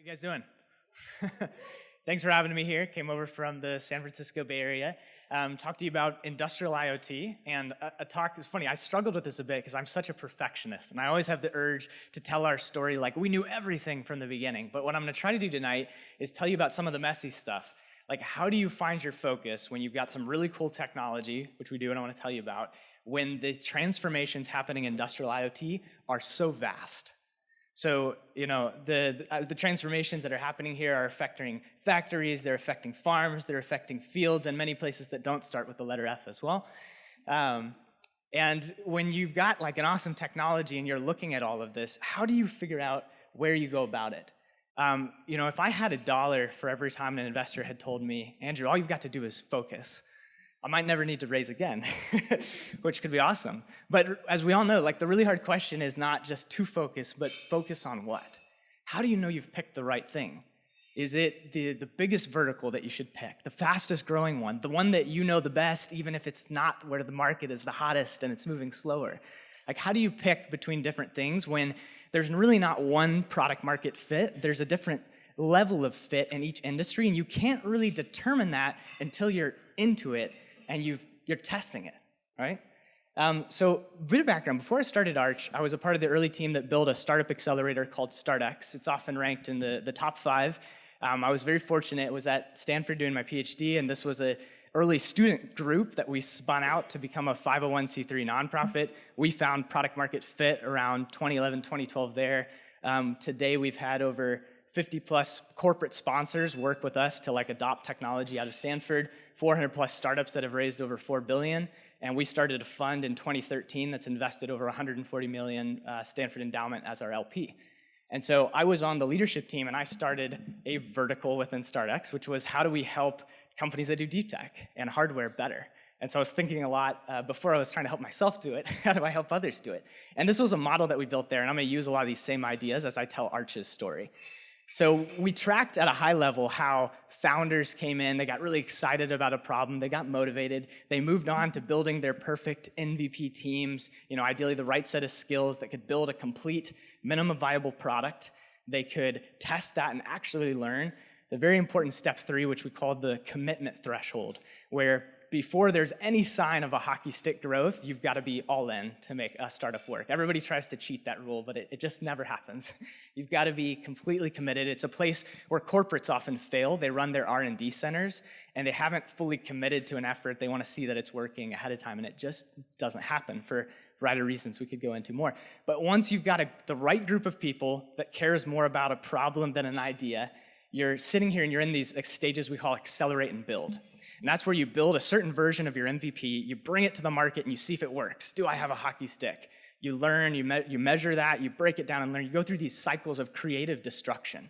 You guys doing? Thanks for having me here. Came over from the San Francisco Bay Area. Talk to you about Industrial IoT, and a talk is funny. I struggled with this a bit because I'm such a perfectionist, and I always have the urge to tell our story like we knew everything from the beginning. But what I'm going to try to do tonight is tell you about some of the messy stuff. Like, how do you find your focus when you've got some really cool technology, which we do and I want to tell you about, when the transformations happening in Industrial IoT are so vast? So, you know, the transformations that are happening here are affecting factories, they're affecting farms, they're affecting fields, and many places that don't start with the letter F as well. And when you've got like an awesome technology and you're looking at all of this, how do you figure out where you go about it? You know, if I had $1 for every time an investor had told me, Andrew, all you've got to do is focus, I might never need to raise again, which could be awesome. But as we all know, like, the really hard question is not just to focus, but focus on what? How do you know you've picked the right thing? Is it the biggest vertical that you should pick, the fastest growing one, the one that you know the best, even if it's not where the market is the hottest and it's moving slower? Like, how do you pick between different things when there's really not one product market fit? There's a different level of fit in each industry, and you can't really determine that until you're into it and you're testing it, right? So a bit of background. Before I started Arch, I was a part of the early team that built a startup accelerator called StartX. It's often ranked in the top 5. I was very fortunate. I was at Stanford doing my PhD, and this was an early student group that we spun out to become a 501c3 nonprofit. We found product market fit around 2011, 2012 there. Today we've had over 50+ corporate sponsors work with us to like adopt technology out of Stanford, 400+ startups that have raised over $4 billion, and we started a fund in 2013 that's invested over $140 million, Stanford Endowment as our LP. And so I was on the leadership team, and I started a vertical within StartX, which was how do we help companies that do deep tech and hardware better? And so I was thinking a lot before I was trying to help myself do it, how do I help others do it? And this was a model that we built there, and I'm going to use a lot of these same ideas as I tell Arch's story. So we tracked at a high level how founders came in, they got really excited about a problem, they got motivated, they moved on to building their perfect MVP teams, you know, ideally the right set of skills that could build a complete minimum viable product. They could test that and actually learn. The very important step 3, which we called the commitment threshold, where before there's any sign of a hockey stick growth, you've got to be all in to make a startup work. Everybody tries to cheat that rule, but it just never happens. You've got to be completely committed. It's a place where corporates often fail. They run their R&D centers, and they haven't fully committed to an effort. They want to see that it's working ahead of time, and it just doesn't happen for a variety of reasons we could go into more. But once you've got the right group of people that cares more about a problem than an idea, you're sitting here and you're in these stages we call accelerate and build. And that's where you build a certain version of your MVP, you bring it to the market, and you see if it works. Do I have a hockey stick? You learn, you measure that, you break it down and learn. You go through these cycles of creative destruction.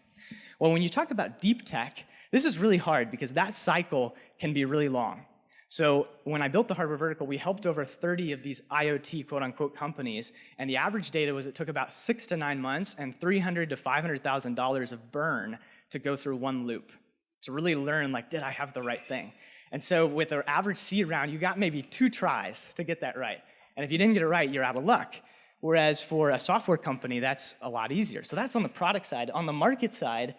Well, when you talk about deep tech, this is really hard because that cycle can be really long. So when I built the hardware vertical, we helped over 30 of these IoT quote-unquote companies, and the average data was it took about 6 to 9 months and $300,000 to $500,000 of burn to go through one loop, to really learn, like, did I have the right thing? And so with our average seed round, you got maybe 2 tries to get that right. And if you didn't get it right, you're out of luck. Whereas for a software company, that's a lot easier. So that's on the product side. On the market side,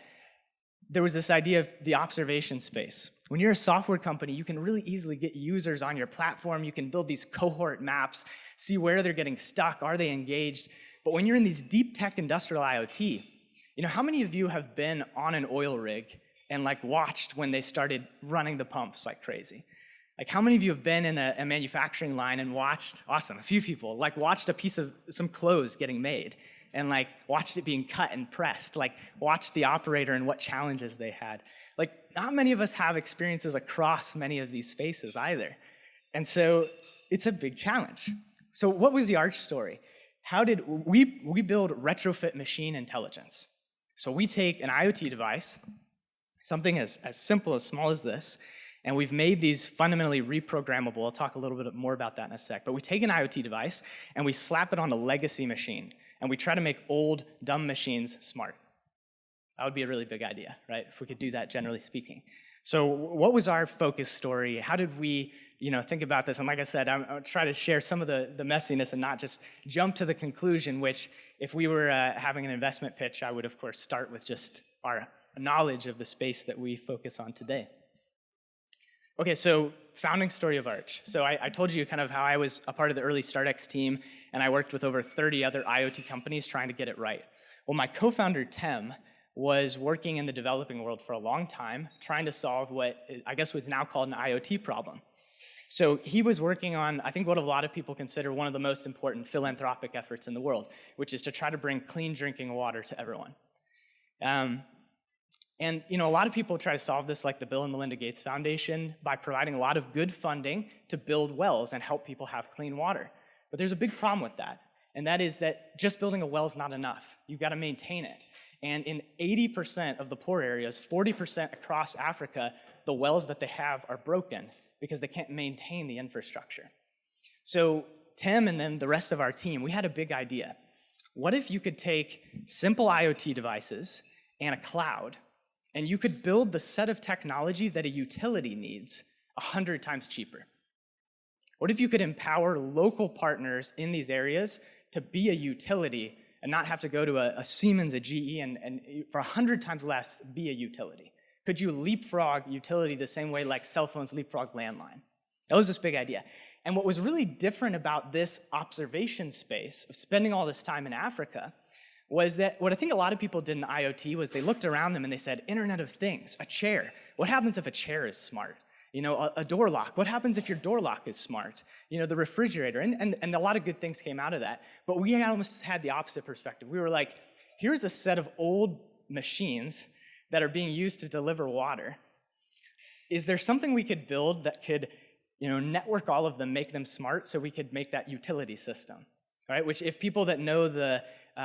there was this idea of the observation space. When you're a software company, you can really easily get users on your platform. You can build these cohort maps, see where they're getting stuck, are they engaged? But when you're in these deep tech industrial IoT, you know, how many of you have been on an oil rig and like watched when they started running the pumps like crazy? Like, how many of you have been in a manufacturing line and watched, awesome, a few people, like watched a piece of some clothes getting made and like watched it being cut and pressed, like watched the operator and what challenges they had? Like, not many of us have experiences across many of these spaces either. And so it's a big challenge. So what was the Arch story? How did we build retrofit machine intelligence? So we take an IoT device, something as simple, as small as this, and we've made these fundamentally reprogrammable. I'll talk a little bit more about that in a sec. But we take an IoT device, and we slap it on a legacy machine, and we try to make old, dumb machines smart. That would be a really big idea, right, if we could do that, generally speaking. So what was our focus story? How did we think about this? And like I said, I'm trying to share some of the messiness and not just jump to the conclusion, which if we were having an investment pitch, I would, of course, start with just our knowledge of the space that we focus on today. Okay, so founding story of Arch. So I told you kind of how I was a part of the early StartX team, and I worked with over 30 other IoT companies trying to get it right. Well, my co-founder, Tim, was working in the developing world for a long time, trying to solve what I guess was now called an IoT problem. So he was working on, I think, what a lot of people consider one of the most important philanthropic efforts in the world, which is to try to bring clean drinking water to everyone. And a lot of people try to solve this, like the Bill and Melinda Gates Foundation, by providing a lot of good funding to build wells and help people have clean water. But there's a big problem with that, and that is that just building a well is not enough. You've got to maintain it. And in 80% of the poor areas, 40% across Africa, the wells that they have are broken because they can't maintain the infrastructure. So Tim and then the rest of our team, we had a big idea. What if you could take simple IoT devices and a cloud, and you could build the set of technology that a utility needs 100 times cheaper? What if you could empower local partners in these areas to be a utility and not have to go to a Siemens, a GE, and for 100 times less, be a utility? Could you leapfrog utility the same way like cell phones leapfrog landline? That was this big idea. And what was really different about this observation space of spending all this time in Africa was that what I think a lot of people did in IoT was they looked around them and they said, Internet of Things, a chair. What happens if a chair is smart? A door lock. What happens if your door lock is smart? The refrigerator. And a lot of good things came out of that. But we almost had the opposite perspective. We were like, here's a set of old machines that are being used to deliver water. Is there something we could build that could network all of them, make them smart, so we could make that utility system? All right, which if people that know the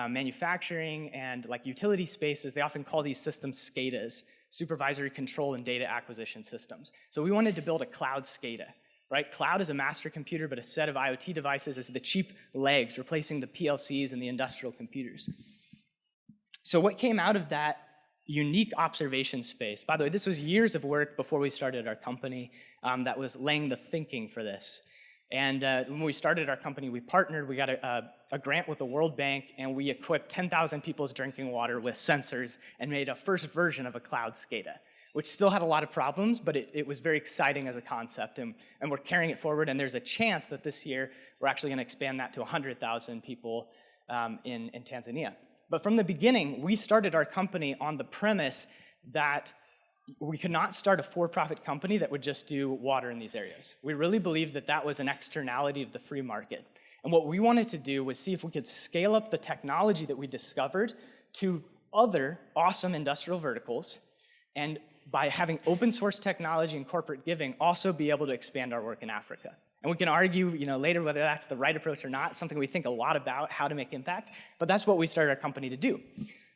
manufacturing and like utility spaces, they often call these systems SCADAs, supervisory control and data acquisition systems. So we wanted to build a cloud SCADA, right? Cloud is a master computer, but a set of IoT devices is the cheap legs, replacing the PLCs and the industrial computers. So what came out of that unique observation space, by the way, this was years of work before we started our company that was laying the thinking for this. And when we started our company, we partnered, we got a grant with the World Bank, and we equipped 10,000 people's drinking water with sensors and made a first version of a cloud SCADA, which still had a lot of problems, but it was very exciting as a concept, and we're carrying it forward, and there's a chance that this year we're actually going to expand that to 100,000 people in Tanzania. But from the beginning, we started our company on the premise that we could not start a for-profit company that would just do water in these areas. We really believed that that was an externality of the free market. And what we wanted to do was see if we could scale up the technology that we discovered to other awesome industrial verticals, and by having open source technology and corporate giving, also be able to expand our work in Africa. And we can argue, later whether that's the right approach or not. It's something we think a lot about, how to make impact, but that's what we started our company to do.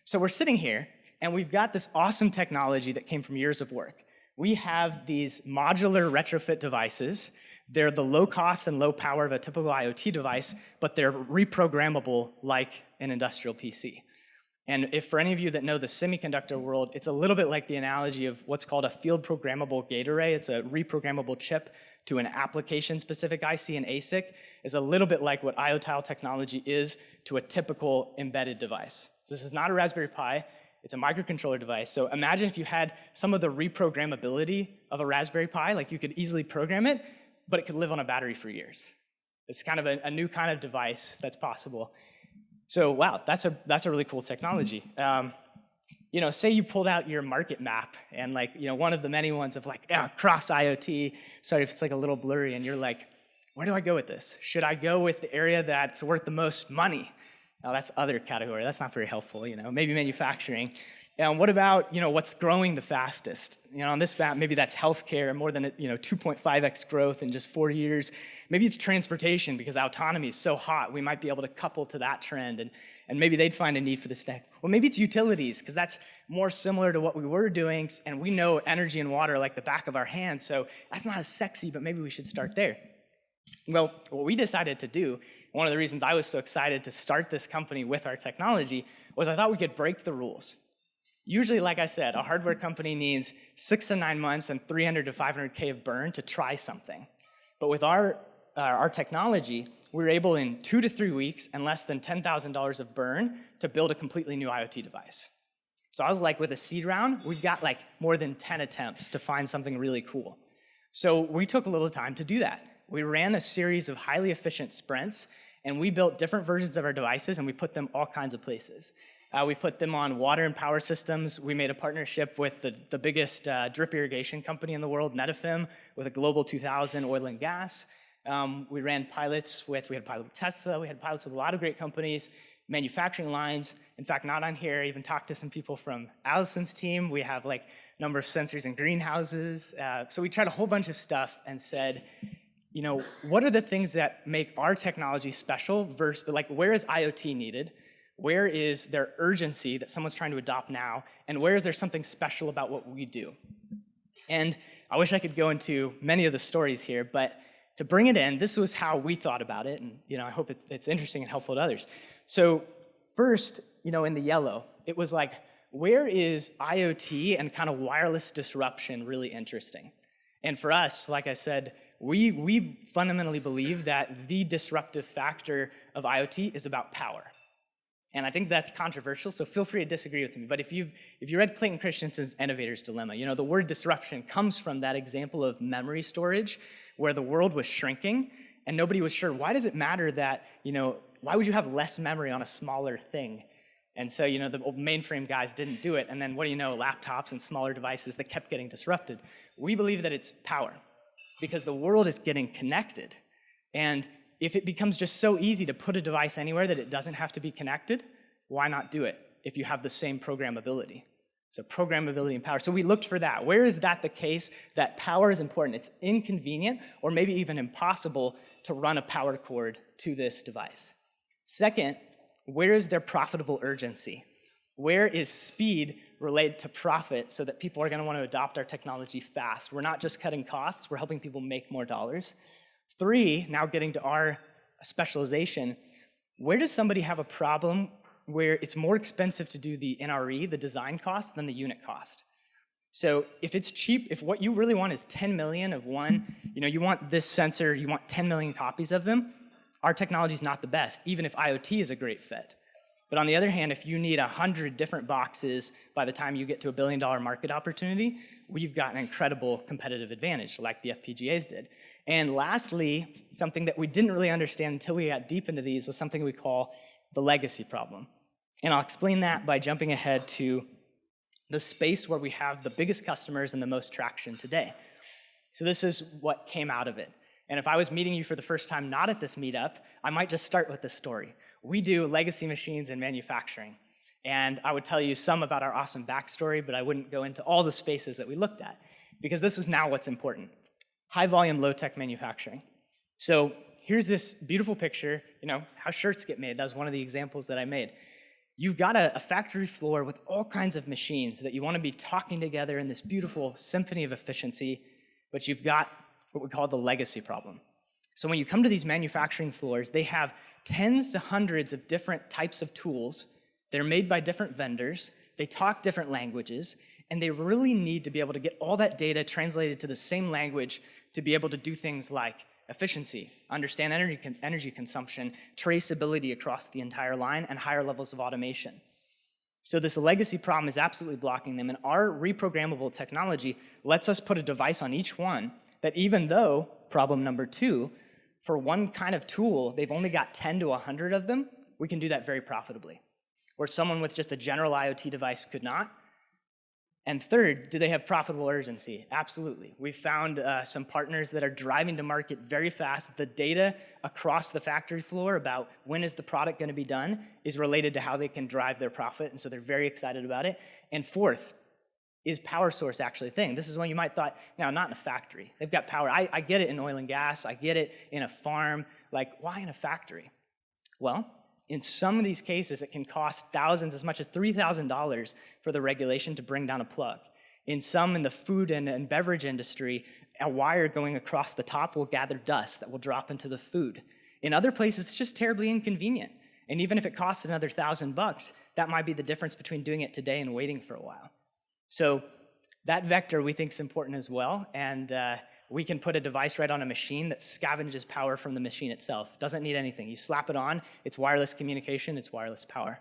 So we're sitting here, and we've got this awesome technology that came from years of work. We have these modular retrofit devices. They're the low cost and low power of a typical IoT device, but they're reprogrammable like an industrial PC. And if for any of you that know the semiconductor world, it's a little bit like the analogy of what's called a field programmable gate array. It's a reprogrammable chip to an application-specific IC, and ASIC is a little bit like what IoT technology is to a typical embedded device. So this is not a Raspberry Pi. It's a microcontroller device. So imagine if you had some of the reprogrammability of a Raspberry Pi, like you could easily program it, but it could live on a battery for years. It's kind of a new kind of device that's possible. So wow, that's a really cool technology. Say you pulled out your market map and one of the many ones of cross IoT. Sorry if it's a little blurry, and you're like, where do I go with this? Should I go with the area that's worth the most money? Now that's other category. That's not very helpful. Maybe manufacturing. And what about what's growing the fastest? On this map, maybe that's healthcare, more than 2.5x growth in just 4 years. Maybe it's transportation because autonomy is so hot. We might be able to couple to that trend, and maybe they'd find a need for this tech. Well, maybe it's utilities because that's more similar to what we were doing, and we know energy and water like the back of our hand. So that's not as sexy, but maybe we should start there. Well, what we decided to do, one of the reasons I was so excited to start this company with our technology, was I thought we could break the rules. Usually, like I said, a hardware company needs 6 to 9 months and 300 to 500K of burn to try something. But with our technology, we were able in 2 to 3 weeks and less than $10,000 of burn to build a completely new IoT device. So I was like, with a seed round, we've got like more than 10 attempts to find something really cool. So we took a little time to do that. We ran a series of highly efficient sprints, and we built different versions of our devices, and we put them all kinds of places. We put them on water and power systems. We made a partnership with the biggest drip irrigation company in the world, Netafim, with a Global 2000 oil and gas. We ran pilots with, we had a pilot with Tesla, we had pilots with a lot of great companies, manufacturing lines. In fact, not on here, I even talked to some people from Allison's team. We have like a number of sensors in greenhouses. So we tried a whole bunch of stuff and said, you know, what are the things that make our technology special versus, like, where is IoT needed? Where is there urgency that someone's trying to adopt now? And where is there something special about what we do? And I wish I could go into many of the stories here, but to bring it in, this was how we thought about it, and I hope it's interesting and helpful to others. So first, in the yellow, it was like, where is IoT and kind of wireless disruption really interesting? And for us, like I said, we fundamentally believe that the disruptive factor of IoT is about power. And I think that's controversial, so feel free to disagree with me. But if you read Clayton Christensen's Innovator's Dilemma, the word disruption comes from that example of memory storage, where the world was shrinking, and nobody was sure, why does it matter that, why would you have less memory on a smaller thing? And so, the old mainframe guys didn't do it, and then what do you know, laptops and smaller devices that kept getting disrupted. We believe that it's power, because the world is getting connected, and if it becomes just so easy to put a device anywhere that it doesn't have to be connected, why not do it if you have the same programmability? So programmability and power. So we looked for that. Where is that the case that power is important? It's inconvenient or maybe even impossible to run a power cord to this device. Second, where is there profitable urgency? Where is speed related to profit so that people are going to want to adopt our technology fast? We're not just cutting costs, we're helping people make more dollars. 3, now getting to our specialization, where does somebody have a problem where it's more expensive to do the NRE, the design cost, than the unit cost? So if it's cheap, if what you really want is 10 million of one, you want this sensor, you want 10 million copies of them, our technology is not the best, even if IoT is a great fit. But on the other hand, if you need 100 different boxes by the time you get to $1 billion market opportunity, we've got an incredible competitive advantage, like the FPGAs did. And lastly, something that we didn't really understand until we got deep into these was something we call the legacy problem. And I'll explain that by jumping ahead to the space where we have the biggest customers and the most traction today. So this is what came out of it. And if I was meeting you for the first time not at this meetup, I might just start with this story. We do legacy machines in manufacturing. And I would tell you some about our awesome backstory, but I wouldn't go into all the spaces that we looked at, because this is now what's important. High volume, low tech manufacturing. So here's this beautiful picture, how shirts get made. That was one of the examples that I made. You've got a factory floor with all kinds of machines that you want to be talking together in this beautiful symphony of efficiency, but you've got what we call the legacy problem. So when you come to these manufacturing floors, they have tens to hundreds of different types of tools. They're made by different vendors. They talk different languages, and they really need to be able to get all that data translated to the same language to be able to do things like efficiency, understand energy consumption, traceability across the entire line, and higher levels of automation. So this legacy problem is absolutely blocking them, and our reprogrammable technology lets us put a device on each one that, even though, problem number 2, for one kind of tool, they've only got 10 to 100 of them, we can do that very profitably, where someone with just a general IoT device could not. And third, do they have profitable urgency? Absolutely. We've found some partners that are driving to market very fast. The data across the factory floor about when is the product going to be done is related to how they can drive their profit, and so they're very excited about it. And fourth, is power source actually a thing? This is one you might thought, now, not in a factory. They've got power. I get it in oil and gas. I get it in a farm. Like, why in a factory? Well, in some of these cases, it can cost thousands, as much as $3,000 for the regulation to bring down a plug. In some, in the food and beverage industry, a wire going across the top will gather dust that will drop into the food. In other places, it's just terribly inconvenient. And even if it costs another $1,000, that might be the difference between doing it today and waiting for a while. So that vector we think is important as well, and we can put a device right on a machine that scavenges power from the machine itself. Doesn't need anything. You slap it on, it's wireless communication, it's wireless power.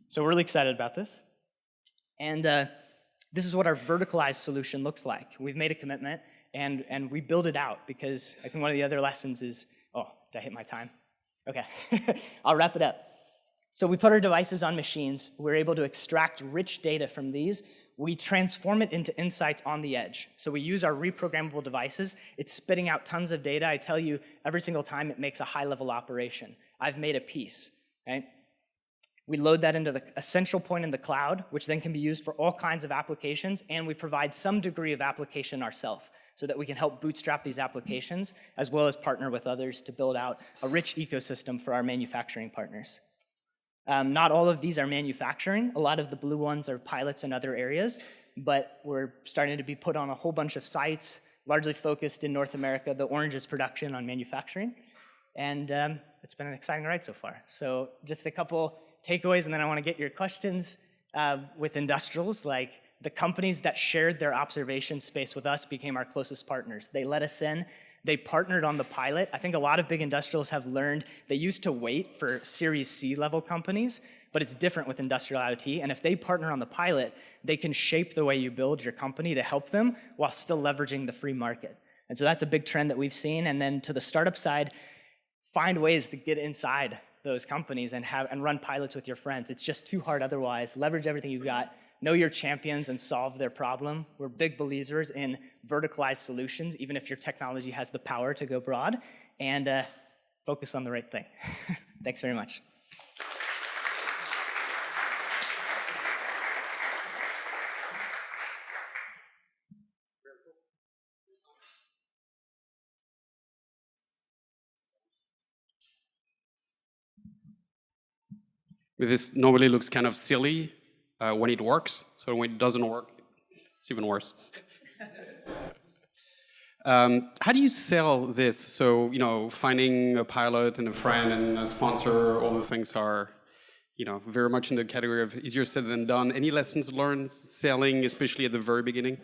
So we're really excited about this. And this is what our verticalized solution looks like. We've made a commitment, and we build it out, because I think one of the other lessons is, oh, did I hit my time? Okay, I'll wrap it up. So we put our devices on machines. We're able to extract rich data from these. We transform it into insights on the edge. So we use our reprogrammable devices. It's spitting out tons of data. I tell you, every single time it makes a high-level operation. I've made a piece, right? We load that into a central point in the cloud, which then can be used for all kinds of applications, and we provide some degree of application ourselves so that we can help bootstrap these applications, as well as partner with others to build out a rich ecosystem for our manufacturing partners. Not all of these are manufacturing. A lot of the blue ones are pilots in other areas, but we're starting to be put on a whole bunch of sites, largely focused in North America. The orange is production on manufacturing, and it's been an exciting ride so far. So just a couple takeaways, and then I want to get your questions. With industrials, like the companies that shared their observation space with us became our closest partners. They let us in. They partnered on the pilot. I think a lot of big industrials have learned they used to wait for Series C level companies, but it's different with Industrial IoT. And if they partner on the pilot, they can shape the way you build your company to help them while still leveraging the free market. And so that's a big trend that we've seen. And then to the startup side, find ways to get inside those companies and run pilots with your friends. It's just too hard otherwise. Leverage everything you got. Know your champions and solve their problem. We're big believers in verticalized solutions, even if your technology has the power to go broad, and focus on the right thing. Thanks very much. This normally looks kind of silly when it works, so when it doesn't work, it's even worse. How do you sell this? So, finding a pilot and a friend and a sponsor, all the things are, very much in the category of easier said than done. Any lessons learned selling, especially at the very beginning?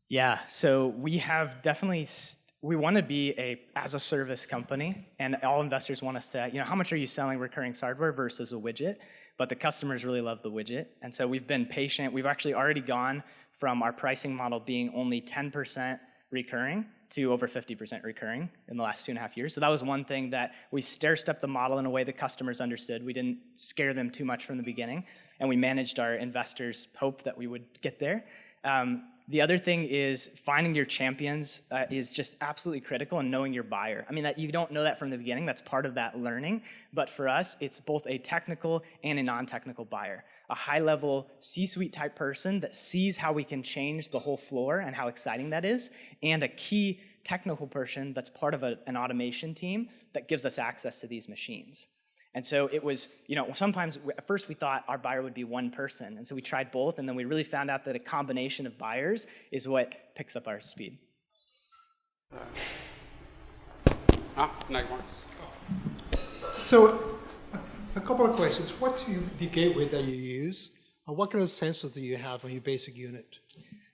Yeah, so we have definitely, we want to be a as-a-service company, and all investors want us to, how much are you selling recurring hardware versus a widget? But the customers really love the widget, and so we've been patient. We've actually already gone from our pricing model being only 10% recurring to over 50% recurring in the last 2.5 years. So that was one thing that we stair-stepped the model in a way the customers understood. We didn't scare them too much from the beginning, and we managed our investors' hope that we would get there. The other thing is finding your champions is just absolutely critical, and knowing your buyer. I mean, that you don't know that from the beginning. That's part of that learning. But for us, it's both a technical and a non-technical buyer. A high-level C-suite type person that sees how we can change the whole floor and how exciting that is, and a key technical person that's part of an automation team that gives us access to these machines. And so it was, sometimes at first we thought our buyer would be one person. And so we tried both, and then we really found out that a combination of buyers is what picks up our speed. Nice one. So a couple of questions. What's the gateway that you use? What kind of sensors do you have on your basic unit?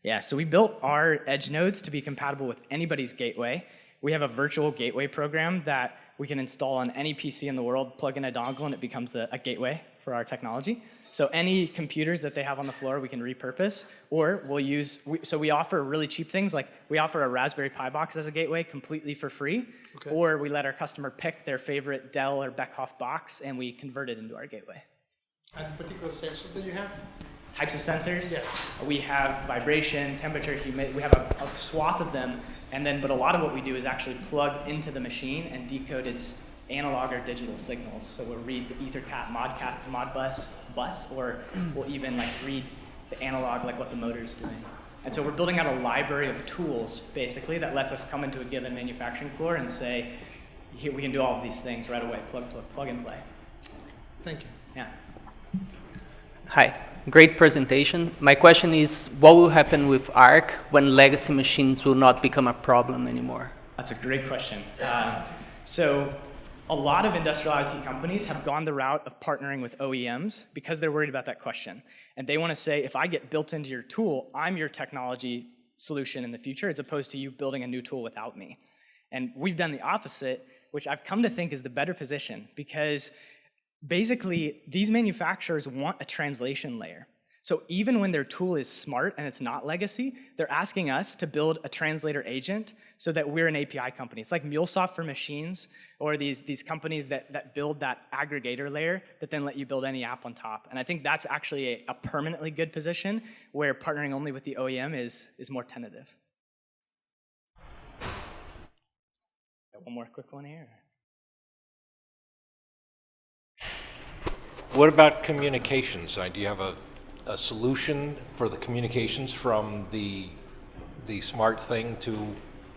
Yeah, so we built our edge nodes to be compatible with anybody's gateway. We have a virtual gateway program that we can install on any PC in the world, plug in a dongle, and it becomes a gateway for our technology. So any computers that they have on the floor, we can repurpose, or we'll use, so we offer really cheap things, like we offer a Raspberry Pi box as a gateway completely for free, okay. Or we let our customer pick their favorite Dell or Beckhoff box, and we convert it into our gateway. And particular sensors that you have? Types of sensors? Yes. We have vibration, temperature, humidity, we have a swath of them. But a lot of what we do is actually plug into the machine and decode its analog or digital signals. So we'll read the EtherCAT, Modbus bus, or we'll even read the analog, like what the motor's doing. And so we're building out a library of tools, basically, that lets us come into a given manufacturing floor and say, here, we can do all of these things right away, plug and play. Thank you. Yeah. Hi. Great presentation. My question is, what will happen with ARC when legacy machines will not become a problem anymore? That's a great question. So a lot of industrial IoT companies have gone the route of partnering with OEMs because they're worried about that question. And they want to say, if I get built into your tool, I'm your technology solution in the future, as opposed to you building a new tool without me. And we've done the opposite, which I've come to think is the better position, because basically, these manufacturers want a translation layer. So even when their tool is smart and it's not legacy, they're asking us to build a translator agent so that we're an API company. It's like MuleSoft for machines, or these companies that build that aggregator layer that then let you build any app on top. And I think that's actually a permanently good position where partnering only with the OEM is more tentative. Got one more quick one here. What about communications? Do you have a solution for the communications from the smart thing to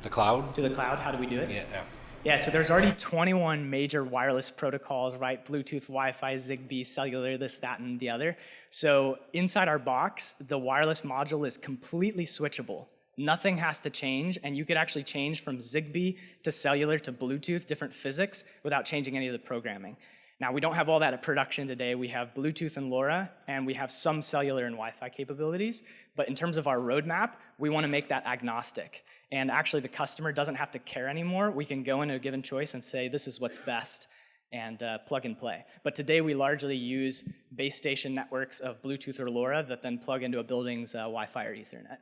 the cloud? To the cloud, how do we do it? Yeah. Yeah, so there's already 21 major wireless protocols, right? Bluetooth, Wi-Fi, Zigbee, cellular, this, that, and the other. So inside our box, the wireless module is completely switchable. Nothing has to change, and you could actually change from Zigbee to cellular to Bluetooth, different physics, without changing any of the programming. Now, we don't have all that at production today. We have Bluetooth and LoRa, and we have some cellular and Wi-Fi capabilities. But in terms of our roadmap, we want to make that agnostic. And actually, the customer doesn't have to care anymore. We can go into a given choice and say, this is what's best, and plug and play. But today, we largely use base station networks of Bluetooth or LoRa that then plug into a building's Wi-Fi or Ethernet.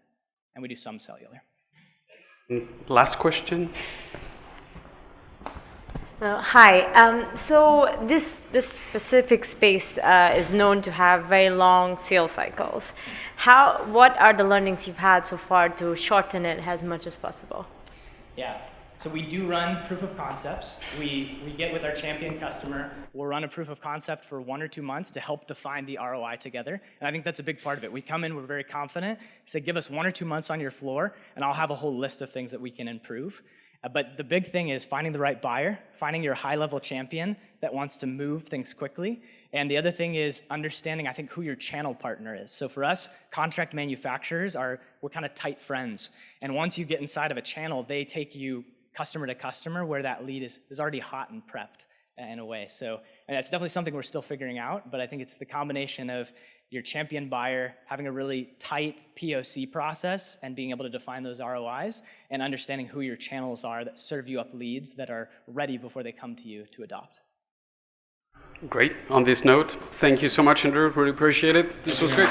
And we do some cellular. Last question. Hi. So this specific space is known to have very long sales cycles. What are the learnings you've had so far to shorten it as much as possible? Yeah. So we do run proof of concepts. We get with our champion customer. We'll run a proof of concept for 1 or 2 months to help define the ROI together. And I think that's a big part of it. We come in, we're very confident. Say, give us 1 or 2 months on your floor, and I'll have a whole list of things that we can improve. But the big thing is finding the right buyer, finding your high-level champion that wants to move things quickly. And the other thing is understanding, I think, who your channel partner is. So for us, contract manufacturers we're kind of tight friends. And once you get inside of a channel, they take you customer to customer where that lead is already hot and prepped in a way. So and that's definitely something we're still figuring out, but I think it's the combination of your champion buyer having a really tight POC process and being able to define those ROIs and understanding who your channels are that serve you up leads that are ready before they come to you to adopt. Great. On this note, thank you so much, Andrew. Really appreciate it. This was great.